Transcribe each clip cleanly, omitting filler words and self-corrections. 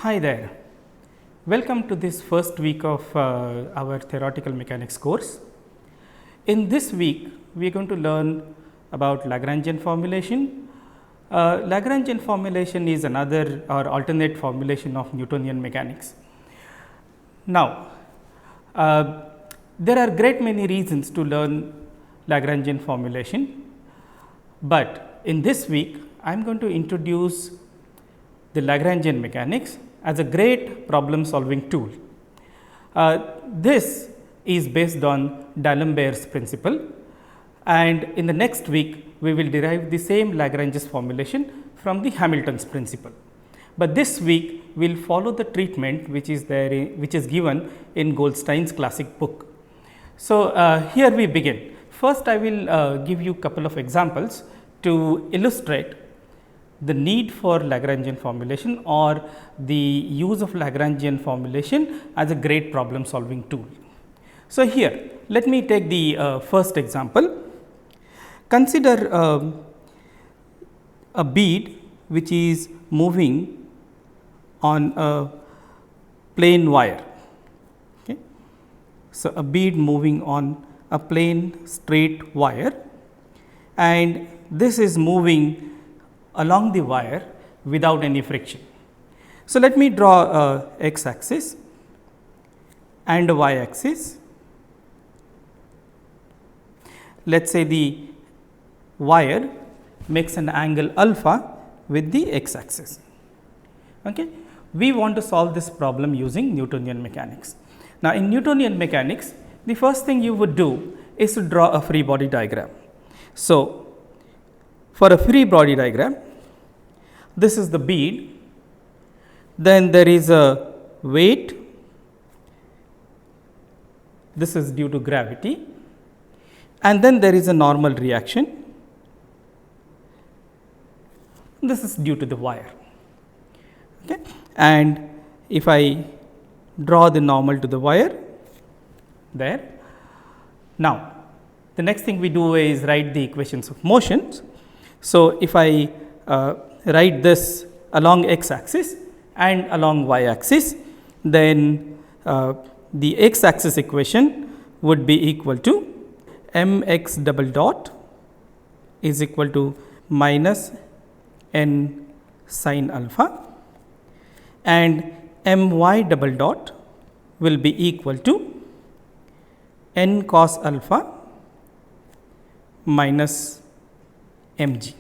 Hi there, welcome to this first week of our theoretical mechanics course. In this week, we are going to learn about Lagrangian formulation. Lagrangian formulation is another or alternate formulation of Newtonian mechanics. Now, there are great many reasons to learn Lagrangian formulation, but in this week, I am going to introduce the Lagrangian mechanics as a great problem solving tool. This is based on D'Alembert's principle, and in the next week we will derive the same Lagrange's formulation from the Hamilton's principle. But this week we will follow the treatment which is there which is given in Goldstein's classic book. So, here we begin. First I will give you couple of examples to illustrate the need for Lagrangian formulation or the use of Lagrangian formulation as a great problem solving tool. So, here let me take the first example. Consider a bead which is moving on a plain wire. Okay. So, a bead moving on a plain straight wire, and this is moving along the wire without any friction. So, let me draw a x axis and a y axis. Let us say the wire makes an angle alpha with the x axis. Okay. We want to solve this problem using Newtonian mechanics. Now, in Newtonian mechanics, the first thing you would do is to draw a free body diagram. So, for a free body diagram, this is the bead, then there is a weight, this is due to gravity, and then there is a normal reaction, this is due to the wire. Okay. And if I draw the normal to the wire there, now the next thing we do is write the equations of motions. So, if I write this along x axis and along y axis, then the x axis equation would be equal to m x double dot is equal to minus n sin alpha, and m y double dot will be equal to n cos alpha minus m g.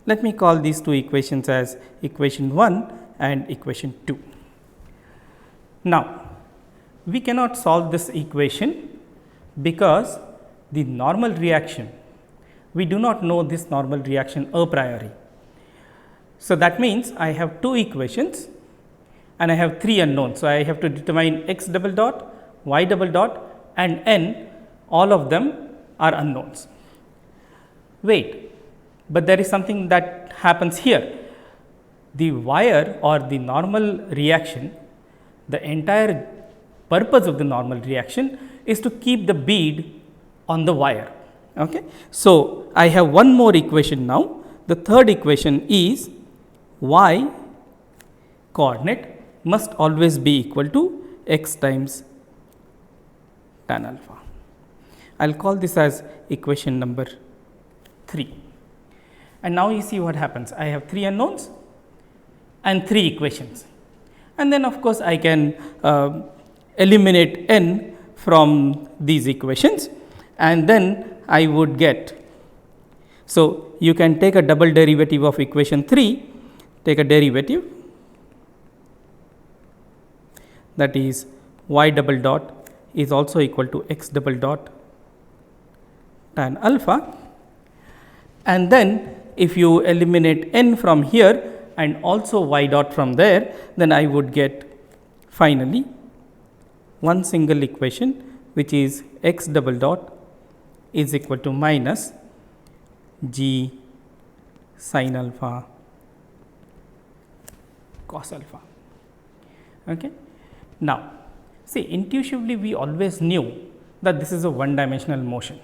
Let me call these two equations as equation 1 and equation 2. Now, we cannot solve this equation because the normal reaction, we do not know this normal reaction a priori. So, that means I have two equations and I have three unknowns. So, I have to determine x double dot, y double dot and n, all of them are unknowns. Wait, but there is something that happens here. The wire or the normal reaction, the entire purpose of the normal reaction is to keep the bead on the wire. Okay. So, I have one more equation now. The third equation is y coordinate must always be equal to x times tan alpha. I will call this as equation number 3. And now you see what happens. I have three unknowns and three equations, and then of course I can eliminate n from these equations, and then I would get. So, you can take a double derivative of equation 3, take a derivative, that is y double dot is also equal to x double dot tan alpha, and then if you eliminate n from here and also y dot from there, then I would get finally one single equation which is x double dot is equal to minus g sin alpha cos alpha. Okay. Now, see, intuitively we always knew that this is a one dimensional motion,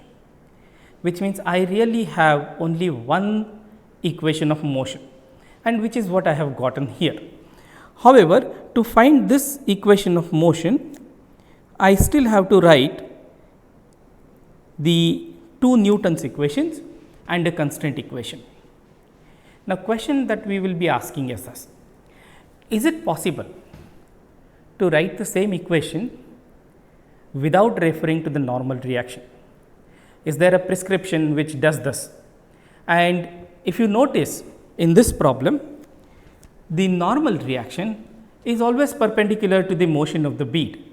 which means I really have only one equation of motion, and which is what I have gotten here. However, to find this equation of motion, I still have to write the 2 Newton's equations and a constraint equation. Now, question that we will be asking is this: is it possible to write the same equation without referring to the normal reaction? Is there a prescription which does this? And if you notice in this problem, the normal reaction is always perpendicular to the motion of the bead.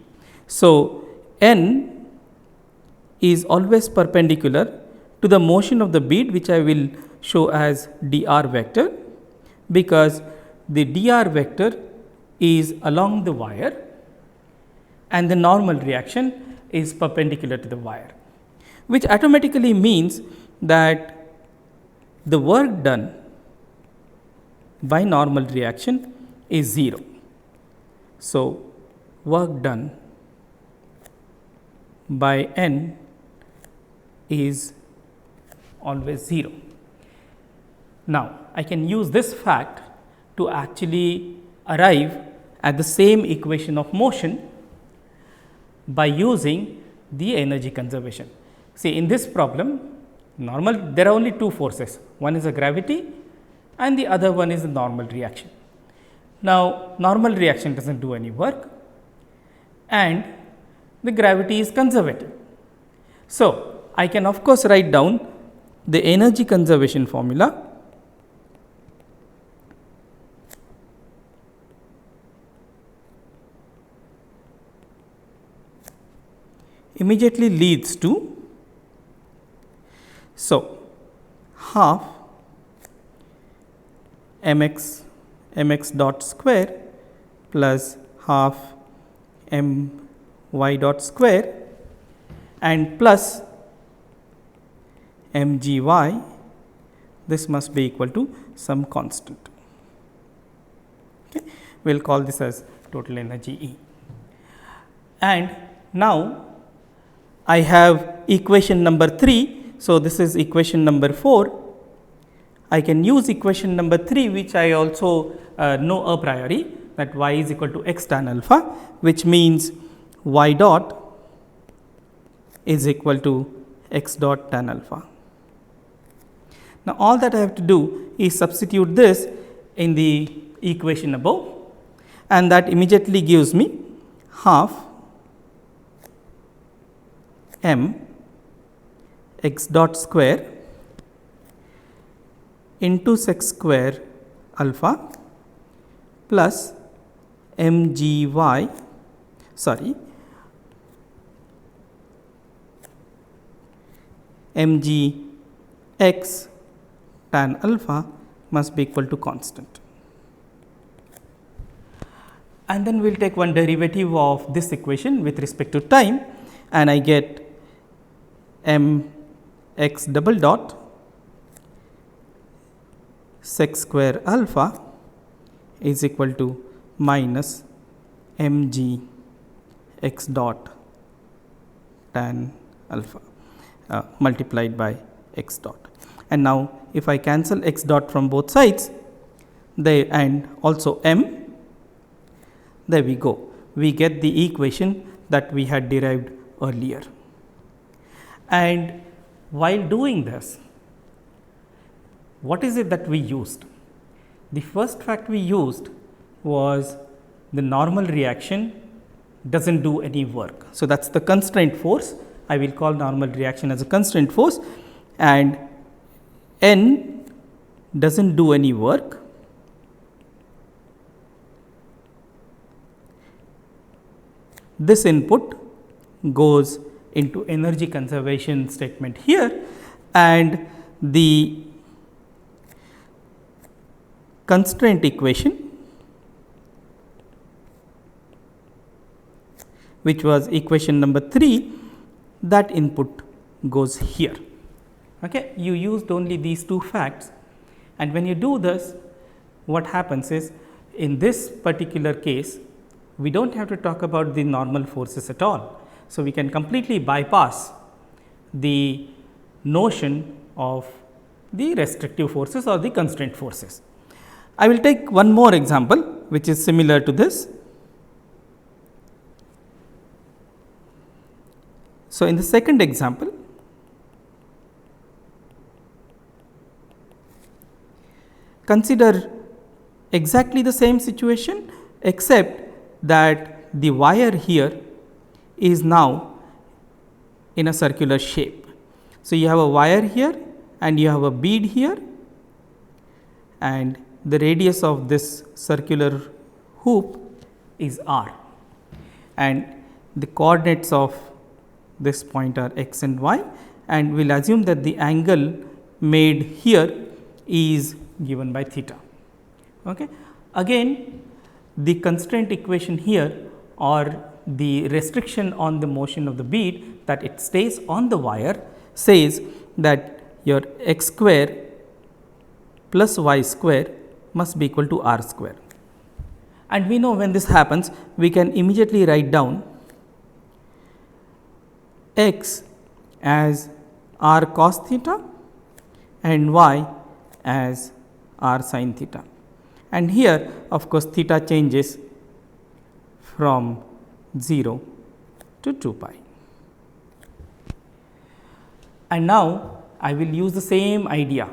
So, n is always perpendicular to the motion of the bead, which I will show as dr vector, because the dr vector is along the wire and the normal reaction is perpendicular to the wire, which automatically means that the work done by normal reaction is 0. So, work done by n is always 0. Now, I can use this fact to actually arrive at the same equation of motion by using the energy conservation. See, in this problem, there are only 2 forces, one is a gravity and the other one is the normal reaction. Now, normal reaction does not do any work and the gravity is conservative. So, I can of course write down the energy conservation formula. Immediately leads to, so half mx dot square plus half my dot square and plus mgy, this must be equal to some constant. Okay. We will call this as total energy E. And now, I have equation number 3. So, this is equation number 4. I can use equation number 3, which I also know a priori, that y is equal to x tan alpha, which means y dot is equal to x dot tan alpha. Now, all that I have to do is substitute this in the equation above, and that immediately gives me half m x dot square into sec square alpha plus mgy, mgx tan alpha must be equal to constant. And then we will take one derivative of this equation with respect to time, and I get m x double dot sec square alpha is equal to minus mg x dot tan alpha multiplied by x dot. And now, if I cancel x dot from both sides, and also m, there we go, we get the equation that we had derived earlier. And while doing this, what is it that we used? The first fact we used was the normal reaction does not do any work. So, that is the constraint force. I will call normal reaction as a constraint force, and n does not do any work. This input goes into energy conservation statement here, and the constraint equation, which was equation number 3, that input goes here. Okay. You used only these 2 facts, and when you do this, what happens is, in this particular case, we do not have to talk about the normal forces at all. So, we can completely bypass the notion of the restrictive forces or the constraint forces. I will take one more example which is similar to this. So, in the second example, consider exactly the same situation, except that the wire here is now in a circular shape. So, you have a wire here and you have a bead here, and the radius of this circular hoop is r, and the coordinates of this point are x and y, and we will assume that the angle made here is given by theta. Okay. Again, the constraint equation here, or the restriction on the motion of the bead, that it stays on the wire, says that your x square plus y square must be equal to r square. And we know when this happens, we can immediately write down x as r cos theta and y as r sin theta. And here of course, theta changes from 0 to 2 pi. And now, I will use the same idea.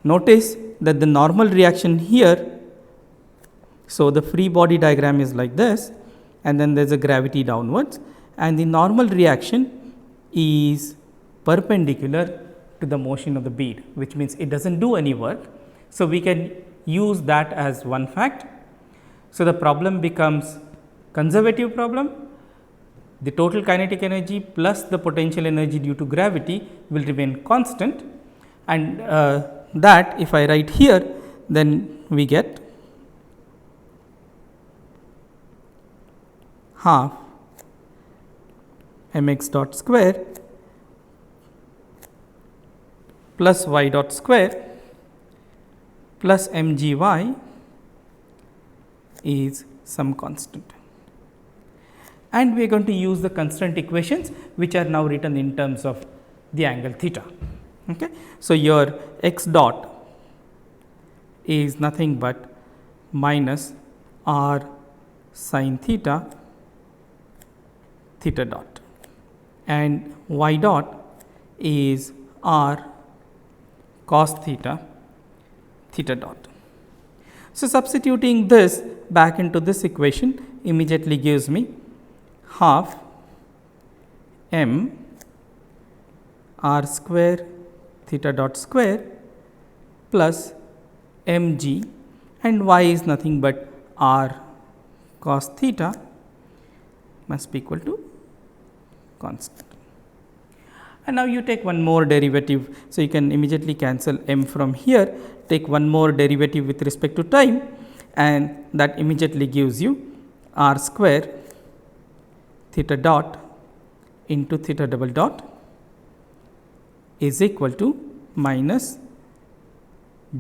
Notice that the normal reaction here, so the free body diagram is like this, and then there is a gravity downwards, and the normal reaction is perpendicular to the motion of the bead, which means it does not do any work. So, we can use that as one fact. So, the problem becomes conservative problem. The total kinetic energy plus the potential energy due to gravity will remain constant, and that if I write here, then we get half m x dot square plus y dot square plus m g y is some constant. And we are going to use the constraint equations, which are now written in terms of the angle theta. Okay. So, your x dot is nothing but minus r sin theta theta dot, and y dot is r cos theta theta dot. So, substituting this back into this equation immediately gives me half m r square theta dot square plus m g, and y is nothing but r cos theta must be equal to constant. And now, you take one more derivative. So, you can immediately cancel m from here, take one more derivative with respect to time, and that immediately gives you r square theta dot into theta double dot is equal to minus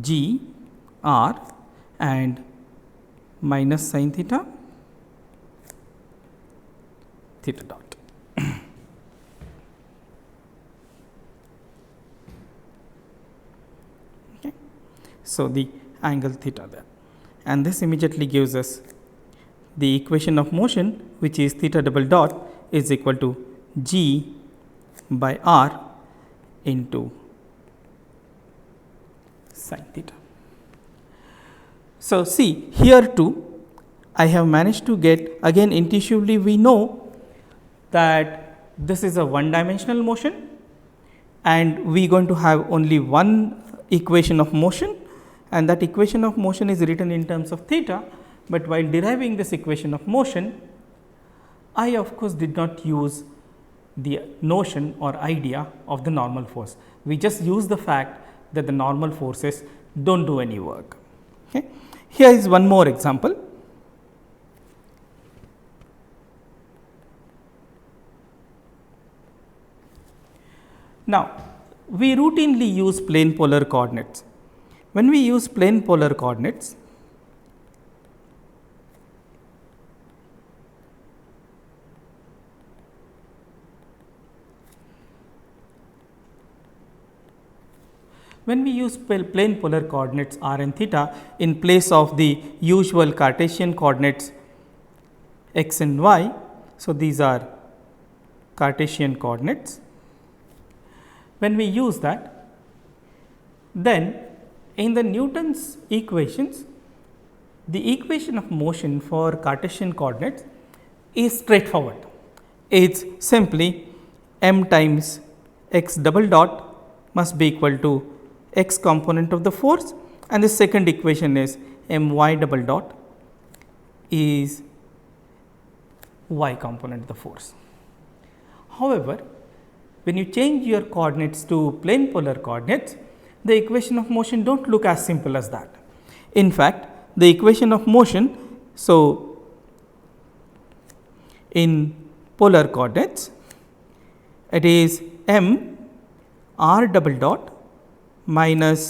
g r and minus sin theta theta dot. Okay. So, the angle theta there, and this immediately gives us the equation of motion, which is theta double dot is equal to g by r into sin theta. So, see here too I have managed to get, again intuitively we know that this is a one dimensional motion, and we are going to have only one equation of motion, and that equation of motion is written in terms of theta. But while deriving this equation of motion, I of course did not use the notion or idea of the normal force. We just use the fact that the normal forces do not do any work. Okay. Here is one more example. Now, we routinely use plane polar coordinates. When we use plane polar coordinates, when we use plane polar coordinates r and theta in place of the usual Cartesian coordinates x and y. So, these are Cartesian coordinates. When we use that, then in the Newton's equations, the equation of motion for Cartesian coordinates is straightforward. It is simply m times x double dot must be equal to x component of the force, and the second equation is m y double dot is y component of the force. However, when you change your coordinates to plane polar coordinates, the equation of motion do not look as simple as that. In fact, the equation of motion, so in polar coordinates, it is m r double dot minus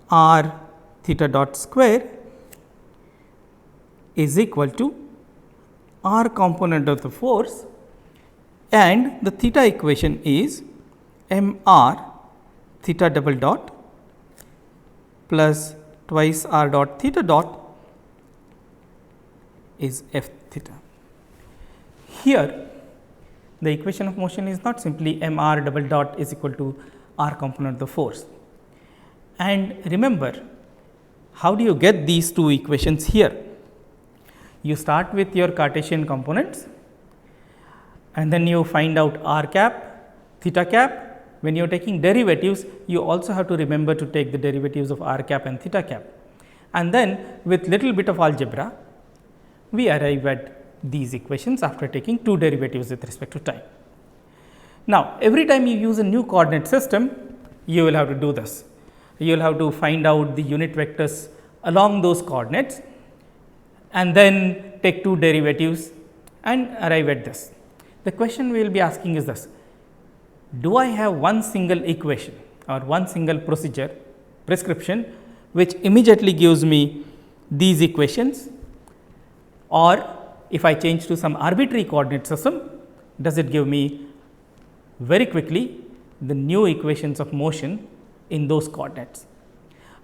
r theta dot square is equal to r component of the force, and the theta equation is m r theta double dot plus twice r dot theta dot is f theta. Here the equation of motion is not simply m r double dot is equal to r component of the force. And remember, how do you get these two equations here? You start with your Cartesian components and then you find out r cap, theta cap. When you are taking derivatives, you also have to remember to take the derivatives of r cap and theta cap. And then with little bit of algebra, we arrive at these equations after taking two derivatives with respect to time. Now, every time you use a new coordinate system, you will have to do this. You will have to find out the unit vectors along those coordinates and then take two derivatives and arrive at this. The question we will be asking is this: do I have one single equation or one single prescription which immediately gives me these equations, or if I change to some arbitrary coordinate system, does it give me very quickly the new equations of motion in those coordinates?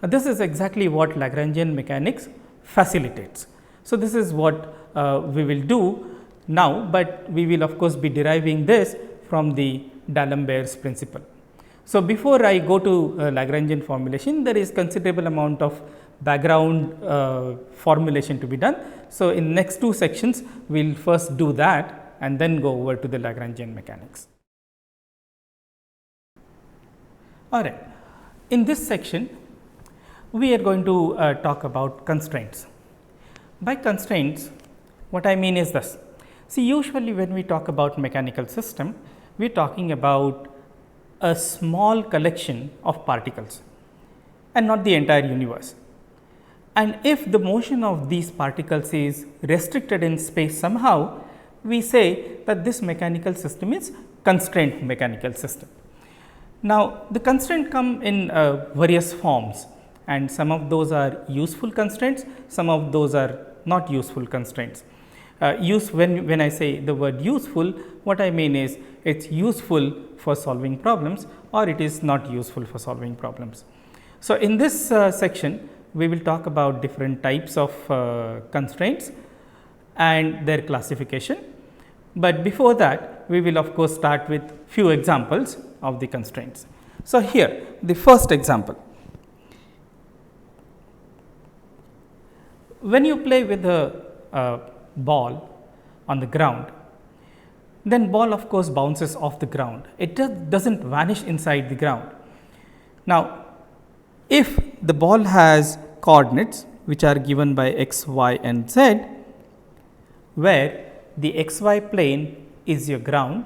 This is exactly what Lagrangian mechanics facilitates. So, this is what we will do now, but we will of course be deriving this from the D'Alembert's principle. So, before I go to Lagrangian formulation, there is considerable amount of background formulation to be done. So, in next two sections, we will first do that and then go over to the Lagrangian mechanics. All right. In this section, we are going to talk about constraints. By constraints, what I mean is this. See, usually when we talk about mechanical system, we are talking about a small collection of particles and not the entire universe. And if the motion of these particles is restricted in space somehow, we say that this mechanical system is constraint mechanical system. Now, the constraints come in various forms, and some of those are useful constraints, some of those are not useful constraints. When I say the word useful, what I mean is it is useful for solving problems or it is not useful for solving problems. So, in this section, we will talk about different types of constraints and their classification, but before that we will of course start with few examples of the constraints. So, here the first example: when you play with a ball on the ground, then ball of course bounces off the ground, it does not vanish inside the ground. Now, if the ball has coordinates which are given by x, y and z, where the x y plane is your ground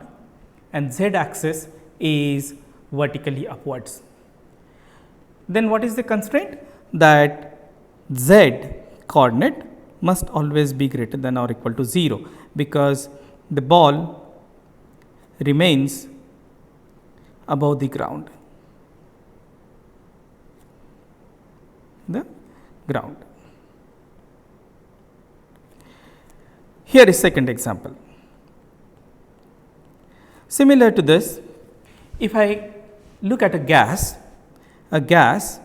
and z axis is vertically upwards, then what is the constraint? That z coordinate must always be greater than or equal to 0, because the ball remains above the ground. Here is second example. Similar to this, if I look at a gas a gas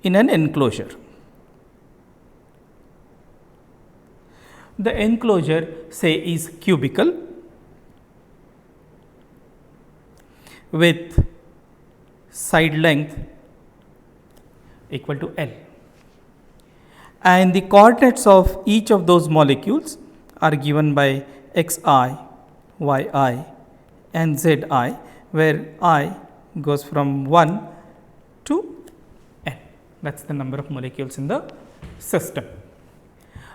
in an enclosure. The enclosure say is cubical with side length equal to L, and the coordinates of each of those molecules are given by xi, yi and zi, where I goes from 1 to n. That is the number of molecules in the system.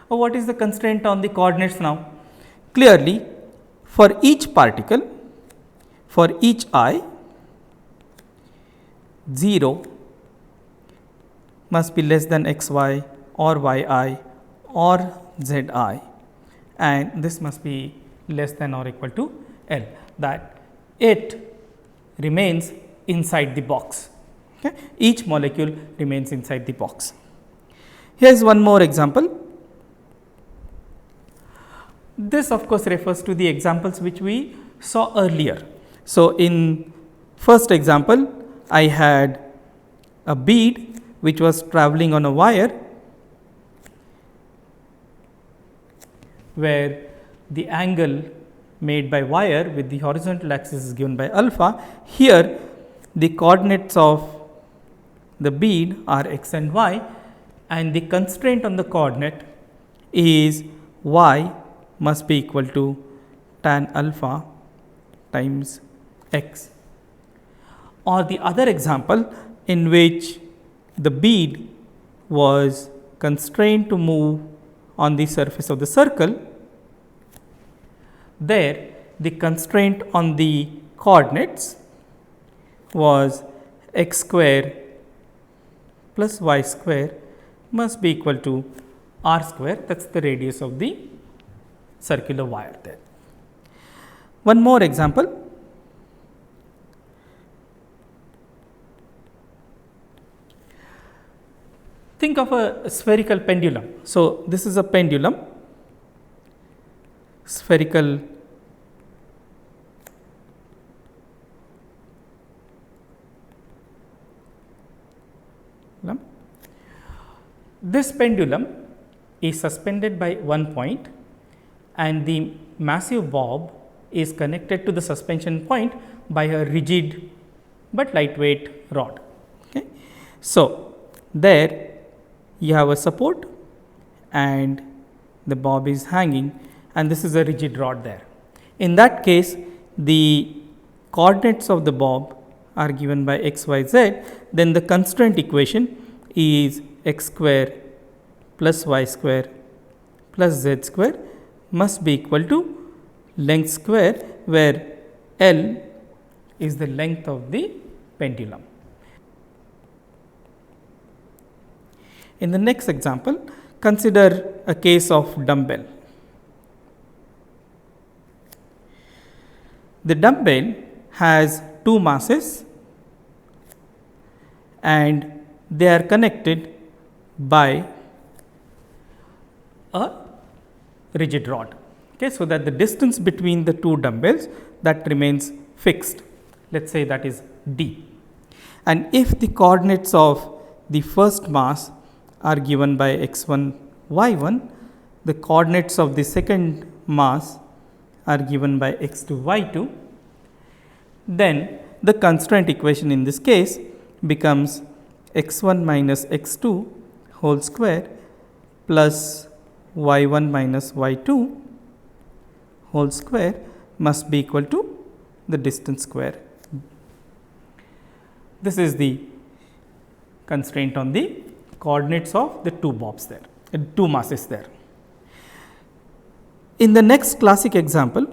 What is the constraint on the coordinates now? Clearly, for each particle, for each I, 0 must be less than xy or yi or zi, and this must be less than or equal to L, that it remains inside the box. Okay. Each molecule remains inside the box. Here is one more example. This of course refers to the examples which we saw earlier. So, in first example, I had a bead which was traveling on a wire, where the angle made by wire with the horizontal axis is given by alpha. Here the coordinates of the bead are x and y, and the constraint on the coordinate is y must be equal to tan alpha times x. Or the other example in which the bead was constrained to move on the surface of the circle, there the constraint on the coordinates was x square plus y square must be equal to r square, that is the radius of the circular wire there. One more example. Think of a spherical pendulum. So, this is a pendulum, spherical pendulum. This pendulum is suspended by one point, and the massive bob is connected to the suspension point by a rigid but lightweight rod. Okay. So, there you have a support and the bob is hanging, and this is a rigid rod there. In that case, the coordinates of the bob are given by x, y, z, then the constraint equation is x square plus y square plus z square must be equal to length square, where L is the length of the pendulum. In the next example, consider a case of dumbbell. The dumbbell has two masses and they are connected by a rigid rod. Okay, so that the distance between the two dumbbells that remains fixed, let us say that is d. And if the coordinates of the first mass are given by x1, y1, the coordinates of the second mass are given by x2, y2, then the constraint equation in this case becomes x1 minus x2 whole square plus y1 minus y2 whole square must be equal to the distance square. This is the constraint on the coordinates of the two bobs there, two masses there. In the next classic example,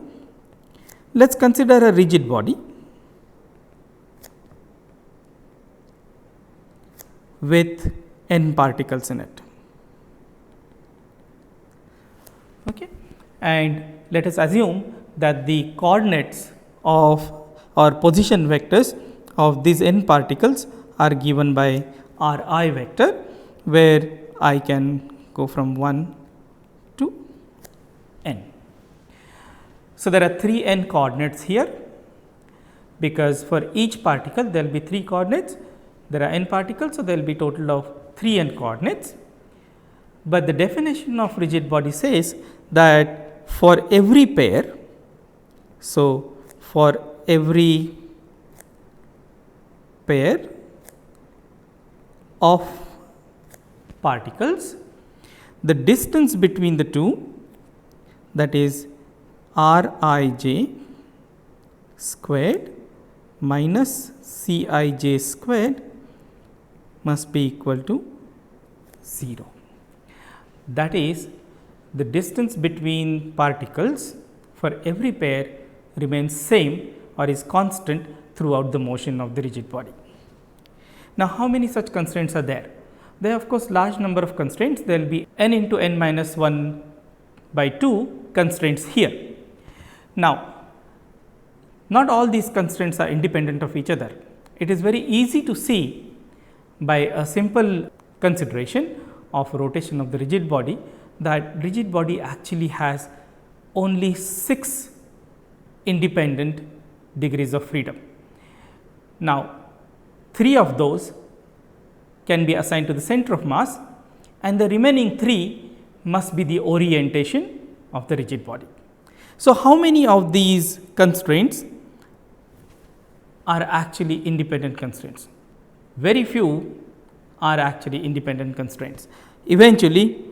let us consider a rigid body with n particles in it. Okay. And let us assume that the coordinates of or position vectors of these n particles are given by r I vector, where I can go from 1 to n. So, there are 3 n coordinates here. because for each particle there will be 3 coordinates, there are n particles. So, there will be total of 3 n coordinates, but the definition of rigid body says that for every pair. So, for every pair of particles, the distance between the two, that is r I j squared minus c I j squared, must be equal to 0. That is, the distance between particles for every pair remains same or is constant throughout the motion of the rigid body. Now, how many such constraints are there? There are of course large number of constraints. There will be n into n minus 1 by 2 constraints here. Now, not all these constraints are independent of each other. It is very easy to see by a simple consideration of rotation of the rigid body that rigid body actually has only 6 independent degrees of freedom. Now, 3 of those can be assigned to the center of mass, and the remaining 3 must be the orientation of the rigid body. So, how many of these constraints are actually independent constraints? Very few are actually independent constraints. Eventually,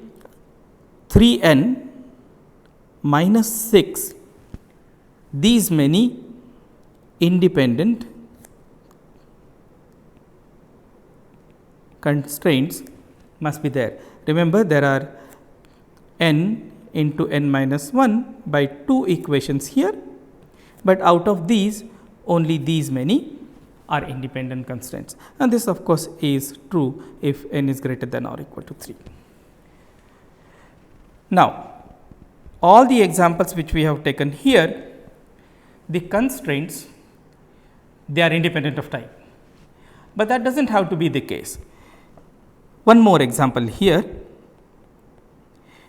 3 n minus 6, these many independent constraints must be there. Remember, there are n into n minus 1 by 2 equations here, but out of these only these many are independent constraints, and this of course is true if n is greater than or equal to 3. Now, all the examples which we have taken here, the constraints, they are independent of time, but that does not have to be the case. One more example here.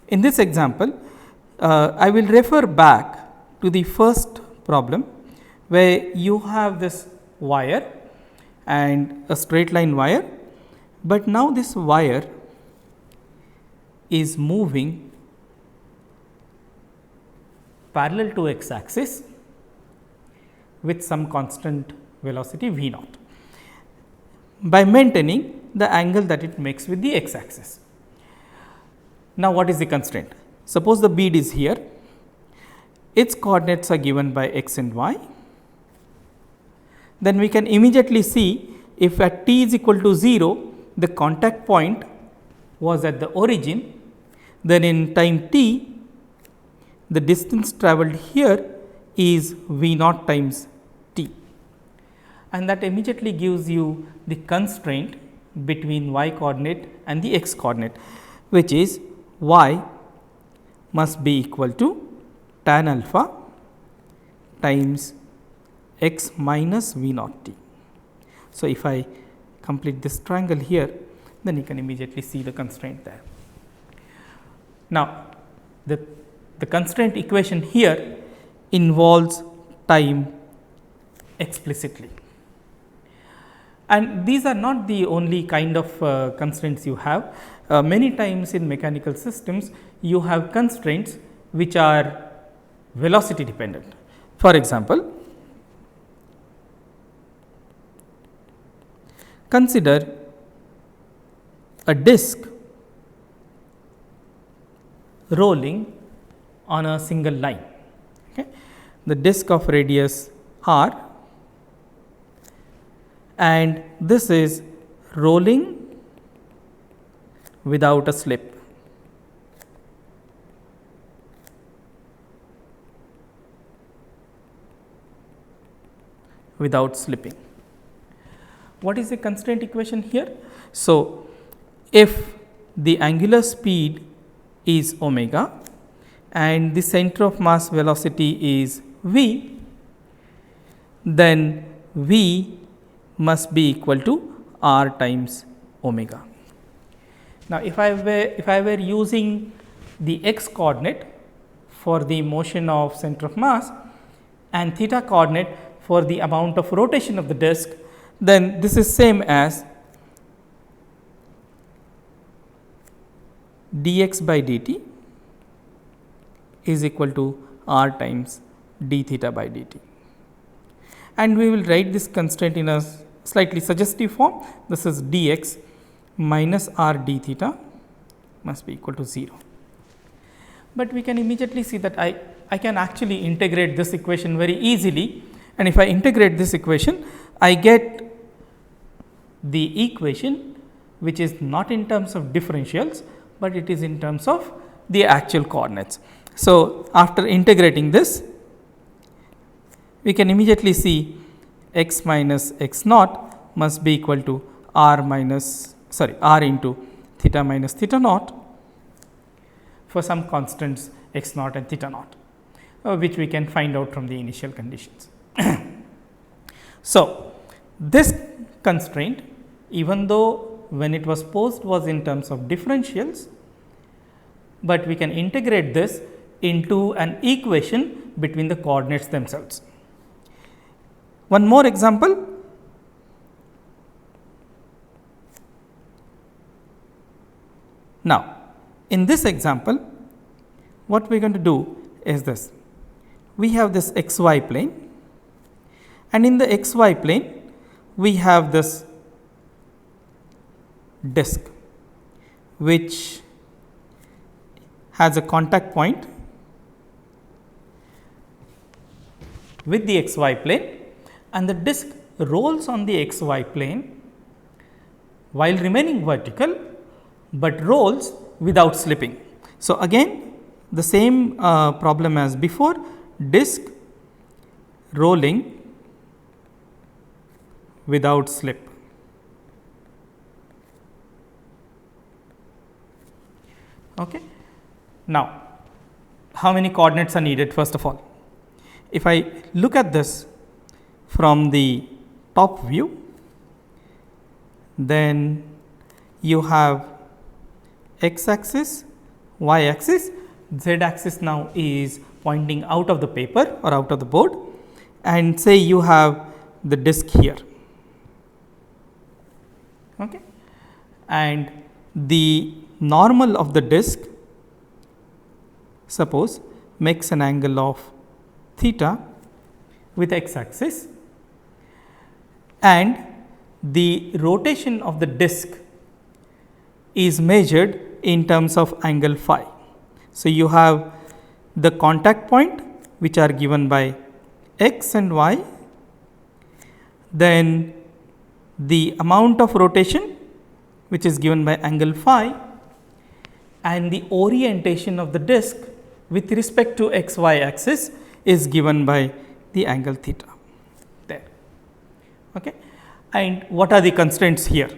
In this example, I will refer back to the first problem, where you have this wire and a straight line wire, but now this wire is moving parallel to x axis with some constant velocity v naught, by maintaining the angle that it makes with the x axis. Now, what is the constraint? Suppose the bead is here, its coordinates are given by x and y. Then we can immediately see if at t is equal to 0, the contact point was at the origin, then in time t, the distance travelled here is v naught times t, and that immediately gives you the constraint between y coordinate and the x coordinate, which is y must be equal to tan alpha times x minus v naught t. So, if I complete this triangle here, then you can immediately see the constraint there. Now, the constraint equation here involves time explicitly, and these are not the only kind of constraints you have. Many times in mechanical systems, you have constraints which are velocity dependent. For example, consider a disk rolling on a single line. Okay. The disk of radius r, and this is rolling without a slip. Without slipping. What is the constraint equation here? So, if the angular speed is omega and the center of mass velocity is v, then v must be equal to r times omega. Now, if I were using the x coordinate for the motion of center of mass and theta coordinate for the amount of rotation of the disk, then this is same as dx by dt is equal to r times d theta by dt. And we will write this constraint in a slightly suggestive form. This is dx minus r d theta must be equal to 0. But we can immediately see that I can actually integrate this equation very easily, and if I integrate this equation, I get the equation which is not in terms of differentials, but it is in terms of the actual coordinates. So, after integrating this, we can immediately see x minus x naught must be equal to r into theta minus theta naught for some constants x naught and theta naught, which we can find out from the initial conditions. So, this constraint, even though when it was posed was in terms of differentials, but we can integrate this into an equation between the coordinates themselves. One more example. Now, in this example, what we are going to do is this. We have this xy plane, and in the xy plane, we have this disk which has a contact point with the xy plane, and the disk rolls on the xy plane while remaining vertical, but rolls without slipping. So, again the same problem as before, disk rolling without slip. Okay. Now, how many coordinates are needed? First of all, if I look at this from the top view, then you have x axis, y axis, z axis now is pointing out of the paper or out of the board, and say you have the disk here. Okay. And the normal of the disk, suppose, makes an angle of theta with x axis, and the rotation of the disk is measured in terms of angle phi. So, you have the contact point which are given by x and y, then the amount of rotation which is given by angle phi, and the orientation of the disk with respect to x y axis is given by the angle theta there. Okay. And what are the constraints here?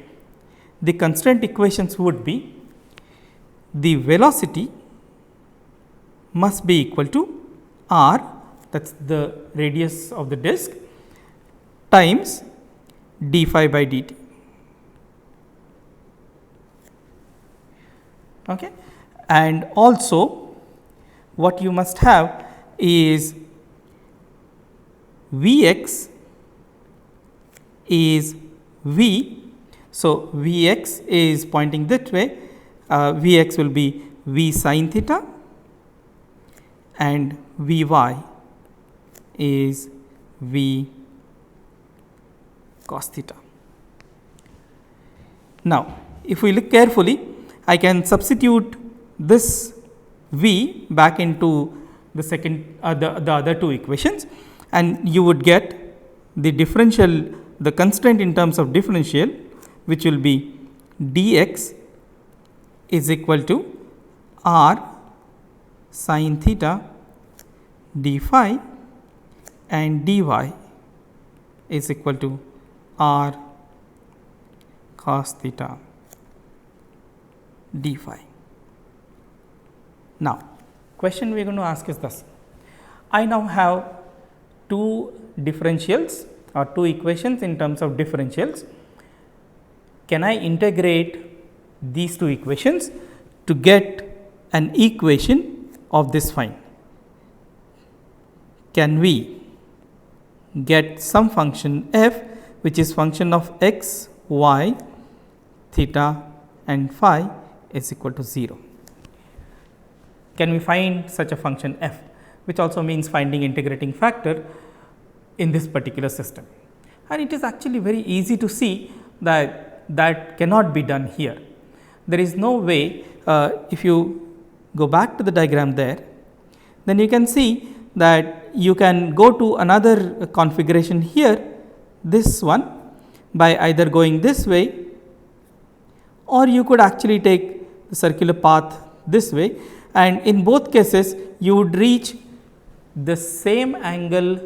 The constraint equations would be the velocity must be equal to r, that is the radius of the disk, times d phi by dt. Okay. And also what you must have is Vx is V. So, Vx is pointing that way, Vx will be V sin theta, and Vy is V cos theta. Now, if we look carefully, I can substitute this V back into the second the other two equations, and you would get the differential, the constraint in terms of differential, which will be dx is equal to r sin theta d phi, and dy is equal to r cos theta d phi. Now, question we are going to ask is this. I now have two differentials or two equations in terms of differentials. Can I integrate these two equations to get an equation of this fine? Can we get some function f which is function of x, y, theta and phi is equal to 0. Can we find such a function f, which also means finding integrating factor in this particular system? And it is actually very easy to see that that cannot be done here. There is no way, if you go back to the diagram there, then you can see that you can go to another configuration here, this one, by either going this way, or you could actually take the circular path this way, and in both cases you would reach the same angle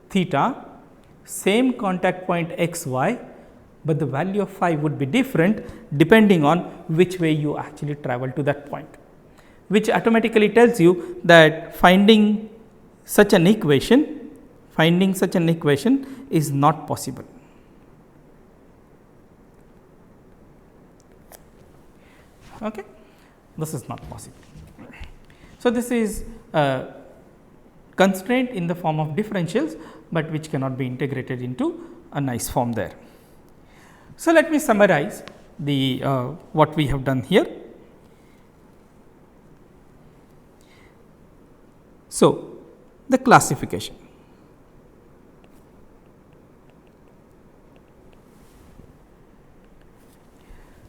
theta, same contact point x y, but the value of phi would be different depending on which way you actually travel to that point, which automatically tells you that finding such an equation is not possible. Okay. This is not possible. So, this is a constraint in the form of differentials, but which cannot be integrated into a nice form there. So, let me summarize the what we have done here. So, the classification.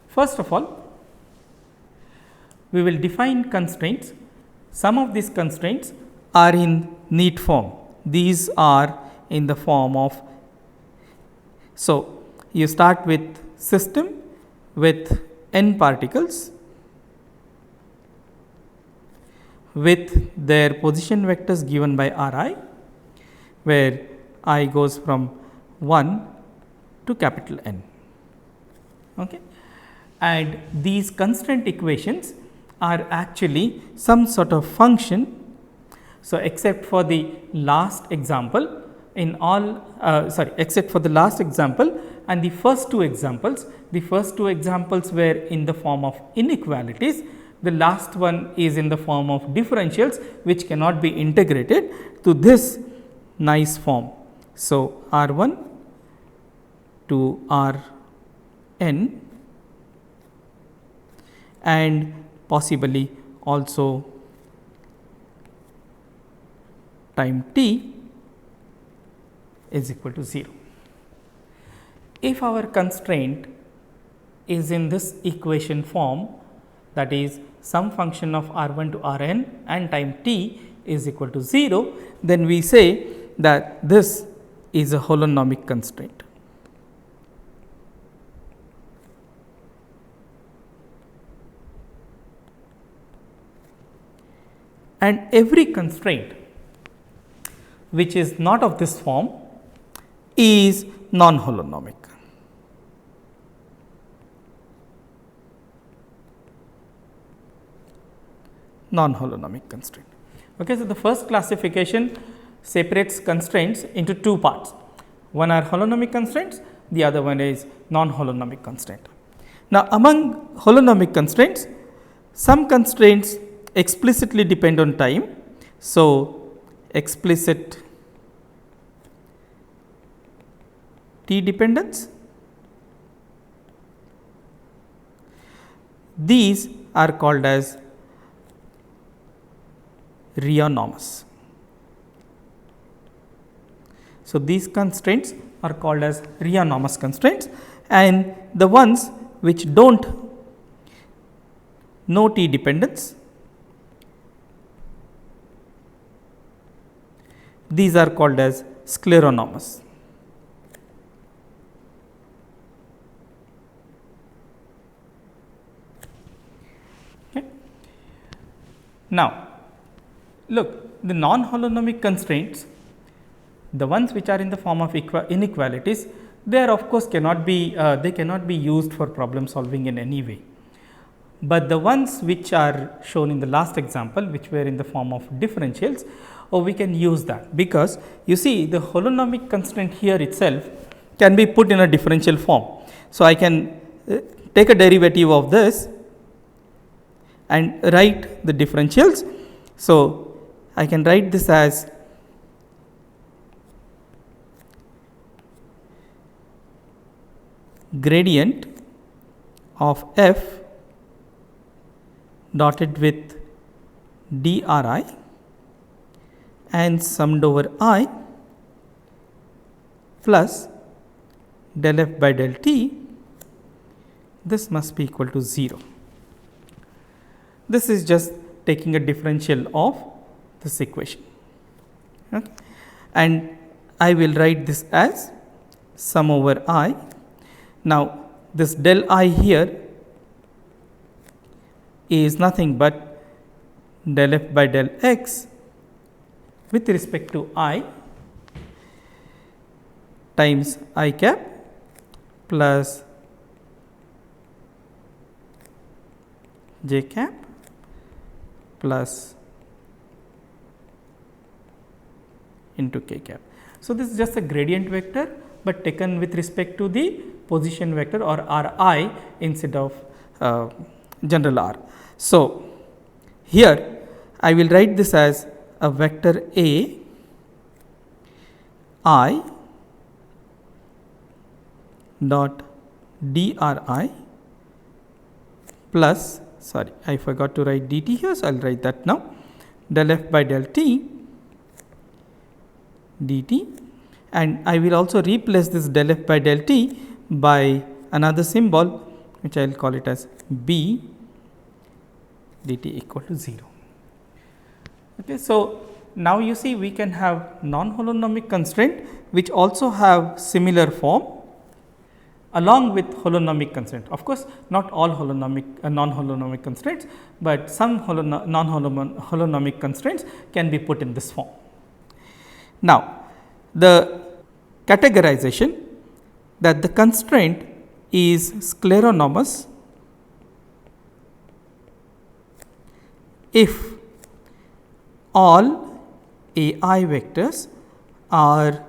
First of all, we will define constraints. Some of these constraints are in neat form. These are in the form of, so you start with system with n particles with their position vectors given by R I, where I goes from 1 to capital N. Okay. And these constraint equations are actually some sort of function. So, except for the last example, in all except for the last example and the first two examples were in the form of inequalities. The last one is in the form of differentials, which cannot be integrated to this nice form. So, R 1 to R n and possibly also time t is equal to 0. If our constraint is in this equation form, that is some function of R 1 to R n and time t is equal to 0, then we say that this is a holonomic constraint. And every constraint which is not of this form is non-holonomic. Non-holonomic constraint. Okay, so, the first classification separates constraints into two parts. One are holonomic constraints, the other one is non-holonomic constraint. Now, among holonomic constraints, some constraints explicitly depend on time. So, explicit t dependence, these are called as Riemann-Normous. So, these constraints are called as Riemann-Normous constraints, and the ones which do not know t dependence, these are called as Scleronormous. Okay. Now, look, the non-holonomic constraints, the ones which are in the form of inequalities, they are of course cannot be used for problem solving in any way. But the ones which are shown in the last example, which were in the form of differentials, we can use that, because you see the holonomic constraint here itself can be put in a differential form. So, I can take a derivative of this and write the differentials. So, I can write this as gradient of f dotted with dri and summed over I plus del f by del t, this must be equal to 0. This is just taking a differential of this equation, okay. And I will write this as sum over I. Now, this del I here is nothing but del f by del x with respect to I times I cap plus j cap plus into k cap. So, this is just a gradient vector, but taken with respect to the position vector or r I instead of general R. So, here I will write this as a vector A I dot dri plus, sorry, I forgot to write dt here, so I will write that now, del f by del t dt, and I will also replace this del f by del t by another symbol which I will call it as b dt equal to 0. Okay, so, now you see we can have non-holonomic constraint which also have similar form along with holonomic constraint. Of course, not all non-holonomic constraints, but some non-holonomic constraints can be put in this form. Now, the categorization that the constraint is scleronomous if all AI vectors are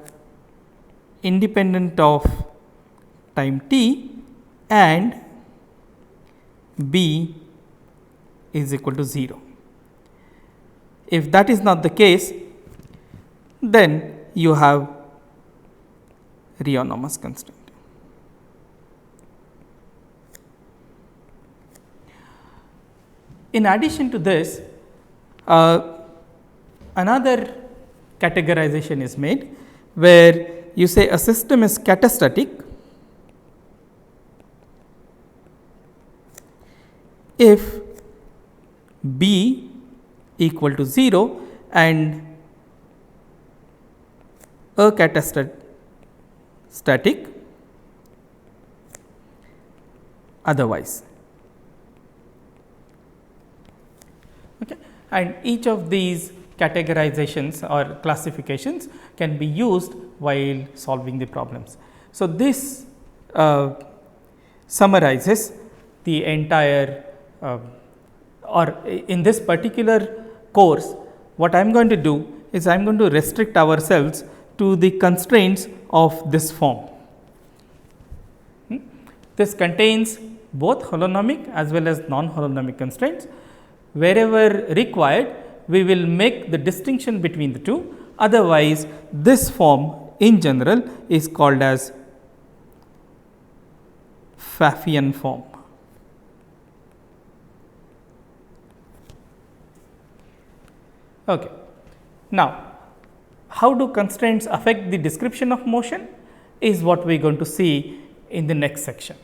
independent of time t and b is equal to 0. If that is not the case, then you have Riemann constraint. In addition to this, another categorization is made where you say a system is catastatic if b equal to 0 and acatastatic otherwise. Okay. And each of these categorizations or classifications can be used while solving the problems. So, this summarizes the entire or in this particular course, what I am going to do is I am going to restrict ourselves to the constraints of this form. This contains both holonomic as well as non-holonomic constraints. Wherever required, we will make the distinction between the two. Otherwise, this form in general is called as Pfaffian form. Okay. Now, how do constraints affect the description of motion is what we are going to see in the next section.